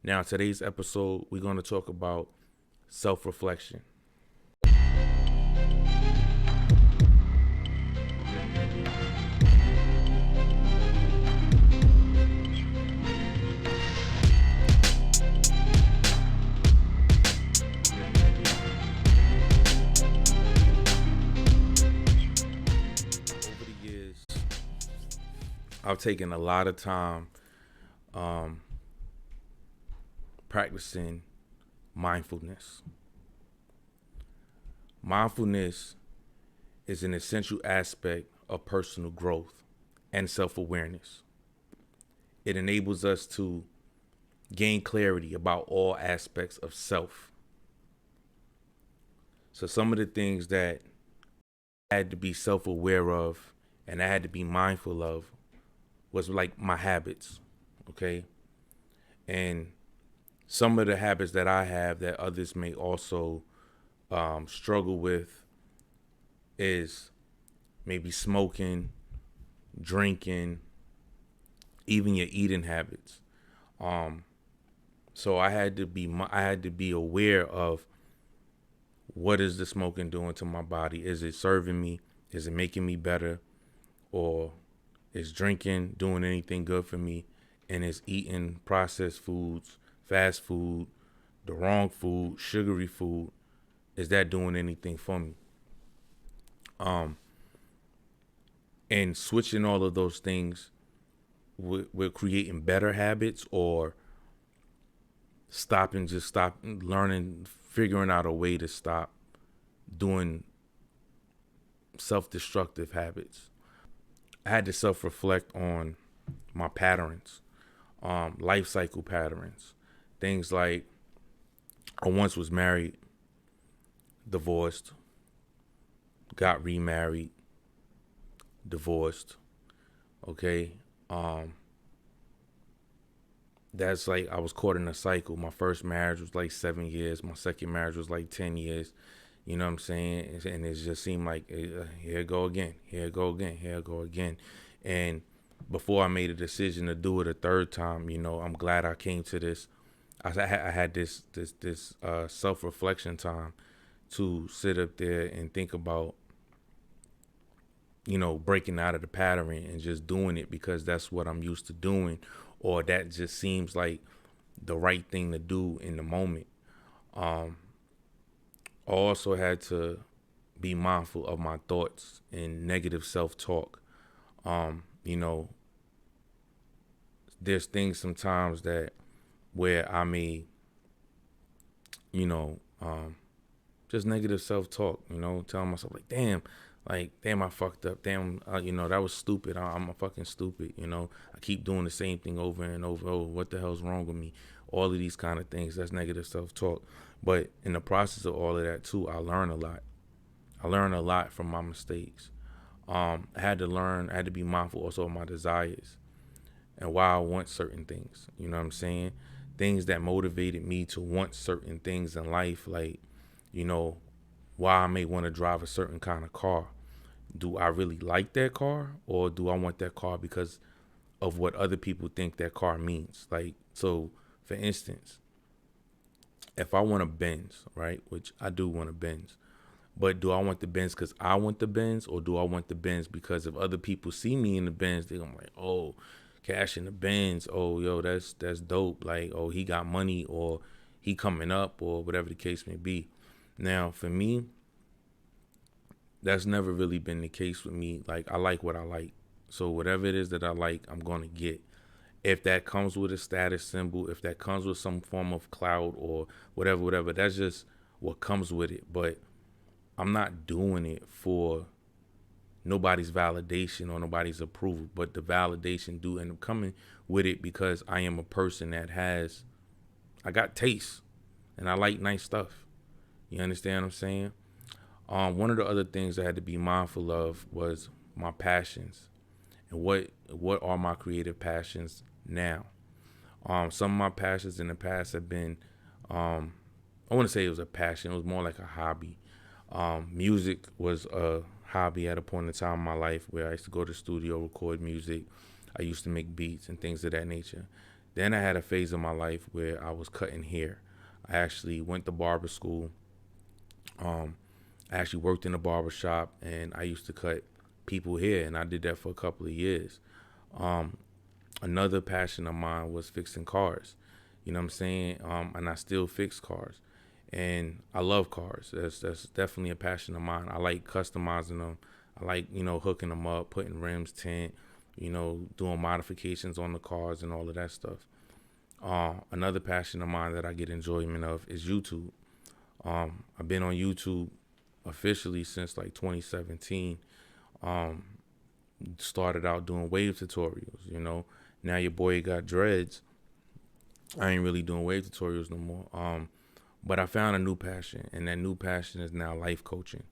Now, today's episode, we're going to talk about self reflection. Over the years, I've taken a lot of time um, practicing mindfulness. Mindfulness is an essential aspect of personal growth and self awareness. It enables us to gain clarity about all aspects of self. So, some of the things that I had to be self aware of and I had to be mindful of was like my habits, okay? And some of the habits that I have that others may also struggle with is maybe smoking, drinking, even your eating habits. Um, so I had to be aware of what is the smoking doing to my body. Is it serving me? Is it making me better? Or is drinking doing anything good for me? And is eating processed foods, fast food, the wrong food, sugary food, is that doing anything for me? Um, and switching all of those things, we're creating better habits or stop learning, figuring out a way to stop doing self-destructive habits. I had to self-reflect on my patterns, life cycle patterns, things like I once was married, divorced, got remarried, divorced. Okay, um, that's like I was caught in a cycle. My first marriage was like 7 years. My second marriage was like 10 years. You know what I'm saying? And it just seemed like here it go again, here it go again, here it go again. And before I made a decision to do it a third time, I'm glad I came to this. I had this self reflection time to sit up there and think about breaking out of the pattern and just doing it because that's what I'm used to doing, or that just seems like the right thing to do in the moment. Um, I also had to be mindful of my thoughts and negative self talk. Um, you know, there's things sometimes that where I may, you know, um, just negative self talk, telling myself like, damn, I fucked up. Damn, that was stupid. I'm a fucking stupid. I keep doing the same thing over and over. Oh, what the hell's wrong with me? All of these kind of things. That's negative self talk. But in the process of all of that too, I learn a lot. I learn a lot from my mistakes. I had to learn. I had to be mindful also of my desires and why I want certain things. You know what I'm saying? Things that motivated me to want certain things in life, like you know, why I may want to drive a certain kind of car. Do I really like that car, or do I want that car because of what other people think that car means? Like, so for instance, if I want a Benz, right, which I do want a Benz, but do I want the Benz because I want the Benz, or do I want the Benz because if other people see me in the Benz, they're gonna be like, oh, Cash in the Benz, oh, yo, that's dope. Like, oh, he got money, or he coming up, or whatever the case may be. Now, for me, that's never really been the case with me. Like, I like what I like. So whatever it is that I like, I'm going to get. If that comes with a status symbol, if that comes with some form of clout or whatever, that's just what comes with it. But I'm not doing it for nobody's validation or nobody's approval, but the validation do end up coming with it because I am a person that I got taste and I like nice stuff. You understand what I'm saying? One of the other things I had to be mindful of was my passions and what are my creative passions now. Some of my passions in the past have been, I want to say it was a passion. It was more like a hobby. Music was a hobby at a point in time in my life where I used to go to the studio, record music. I used to make beats and things of that nature. Then I had a phase of my life where I was cutting hair. I actually went to barber school. Um, I actually worked in a barber shop, and I used to cut people hair, and I did that for a couple of years. Um, Another passion of mine was fixing cars. You know what I'm saying? And I still fix cars, and I love cars. That's definitely a passion of mine. I like customizing them. I like, hooking them up, putting rims, tint, doing modifications on the cars and all of that stuff. Another passion of mine that I get enjoyment of is YouTube. I've been on YouTube officially since like 2017. Um, Started out doing wave tutorials. Now your boy got dreads. I ain't really doing wave tutorials no more. But I found a new passion, and that new passion is now life coaching.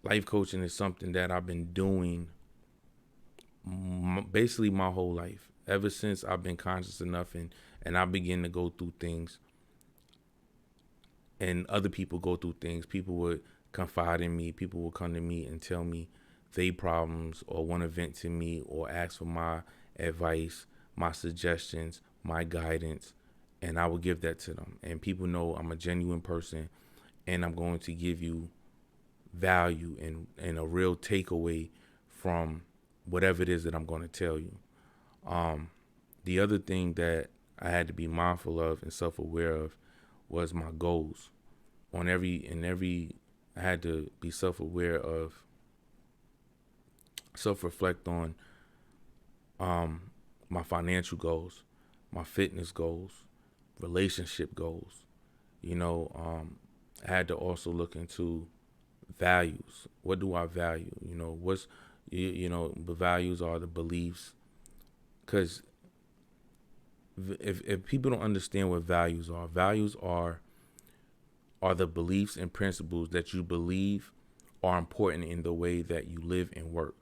Life coaching is something that I've been doing basically my whole life, ever since I've been conscious enough, and I begin to go through things, and other people go through things. People would confide in me. People would come to me and tell me they problems, or want to vent to me, or ask for my advice, my suggestions, my guidance, and I will give that to them. And people know I'm a genuine person, and I'm going to give you value and a real takeaway from whatever it is that I'm going to tell you. The other thing that I had to be mindful of and self-aware of was my goals. I had to be self-reflect on my financial goals, my fitness goals, relationship goals. I had to also look into values. What do I value? The values are the beliefs. Because if people don't understand what values are the beliefs and principles that you believe are important in the way that you live and work.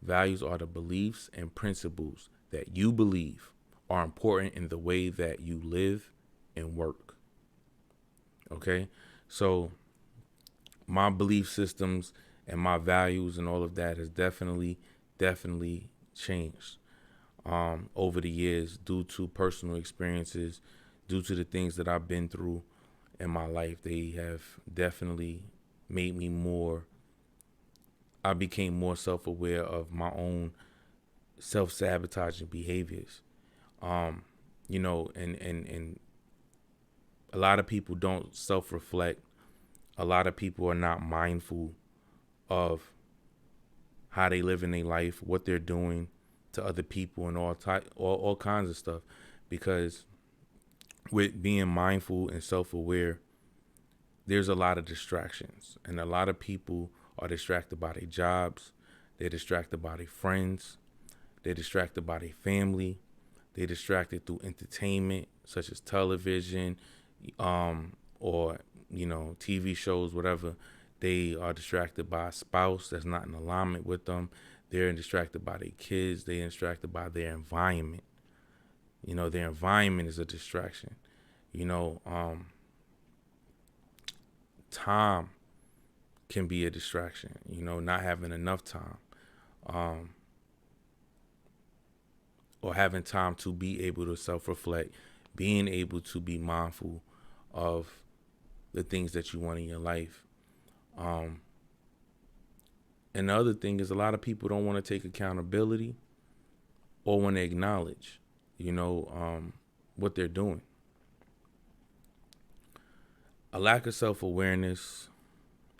Values are the beliefs and principles that you believe are important in the way that you live and work. Okay? So my belief systems and my values and all of that has definitely changed over the years, due to personal experiences, due to the things that I've been through in my life. They have definitely made me I became more self-aware of my own self-sabotaging behaviors. And a lot of people don't self-reflect. A lot of people are not mindful of how they live in their life, what they're doing to other people, and all kinds of stuff. Because with being mindful and self-aware, there's a lot of distractions, and a lot of people are distracted by their jobs. They're distracted by their friends. They're distracted by their family. They're distracted through entertainment, such as television, or TV shows, whatever. They are distracted by a spouse that's not in alignment with them. They're distracted by their kids. They're distracted by their environment. Their environment is a distraction. Time can be a distraction. Not having enough time, or having time to be able to self-reflect, being able to be mindful of the things that you want in your life. And the other thing is, a lot of people don't want to take accountability or want to acknowledge, what they're doing. A lack of self-awareness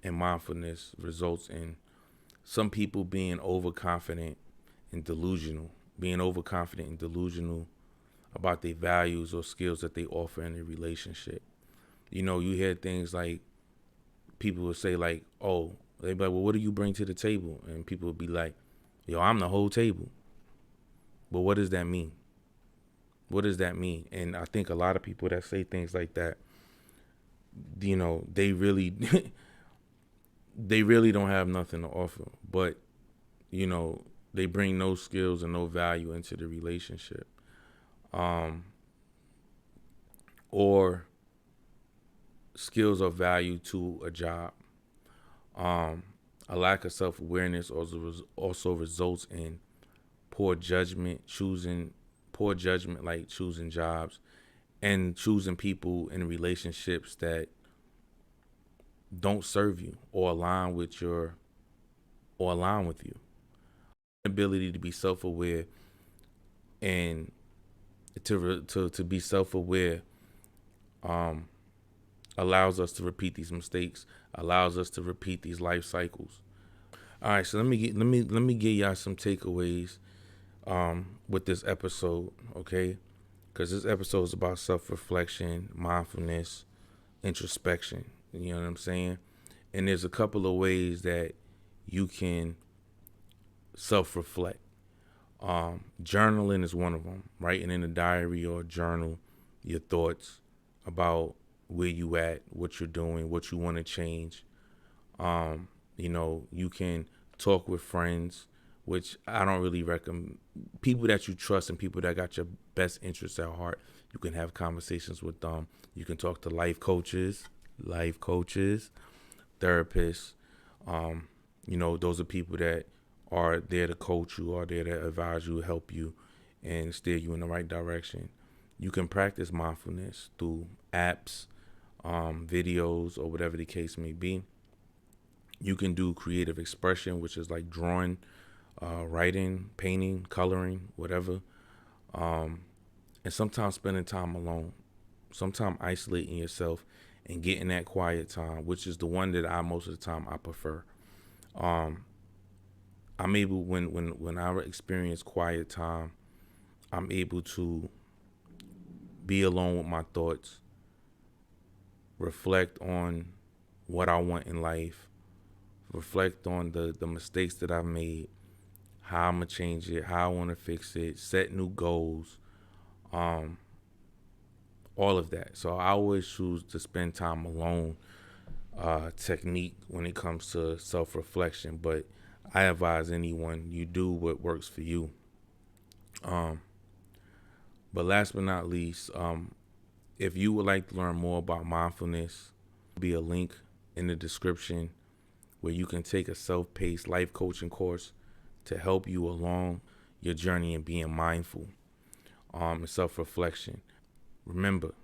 and mindfulness results in some people being overconfident and delusional, about their values or skills that they offer in a relationship. You hear things like, people will say like, oh, they be like, well, what do you bring to the table? And people will be like, yo, I'm the whole table. But what does that mean? What does that mean? And I think a lot of people that say things like that, they really they really don't have nothing to offer. But they bring no skills and no value into the relationship, or skills of value to a job. A lack of self-awareness also results in poor judgment, choosing poor judgment, like choosing jobs and choosing people in relationships that don't serve you or align with you. Ability to be self-aware and to be self-aware um, allows us to repeat these mistakes, allows us to repeat these life cycles. All right, so let me give y'all some takeaways with this episode, okay? Because this episode is about self-reflection, mindfulness, introspection. You know what I'm saying? And there's a couple of ways that you can self-reflect. Journaling is one of them. Writing in a diary or a journal your thoughts about where you at, what you're doing, what you want to change. You can talk with friends, which I don't really recommend. People that you trust and people that got your best interests at heart, you can have conversations with them. You can talk to life coaches, therapists. Those are people that are there to coach you, are there to advise you, help you, and steer you in the right direction. You can practice mindfulness through apps, videos, or whatever the case may be. You can do creative expression, which is like drawing, writing, painting, coloring, whatever. And sometimes spending time alone, sometimes isolating yourself and getting that quiet time, which is the one that most of the time I prefer. I'm able when I experience quiet time, I'm able to be alone with my thoughts, reflect on what I want in life, reflect on the mistakes that I've made, how I'm gonna change it, how I want to fix it, set new goals, all of that. So I always choose to spend time alone. Technique when it comes to self-reflection, but I advise anyone you do what works for you. But last but not least, if you would like to learn more about mindfulness, there'll be a link in the description where you can take a self-paced life coaching course to help you along your journey in being mindful and self-reflection. Remember,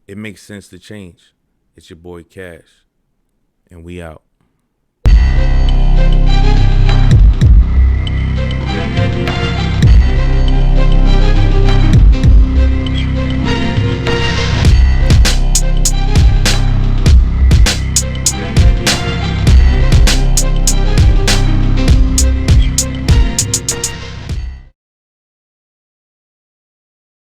it makes sense to change. It's your boy Cash, and we out.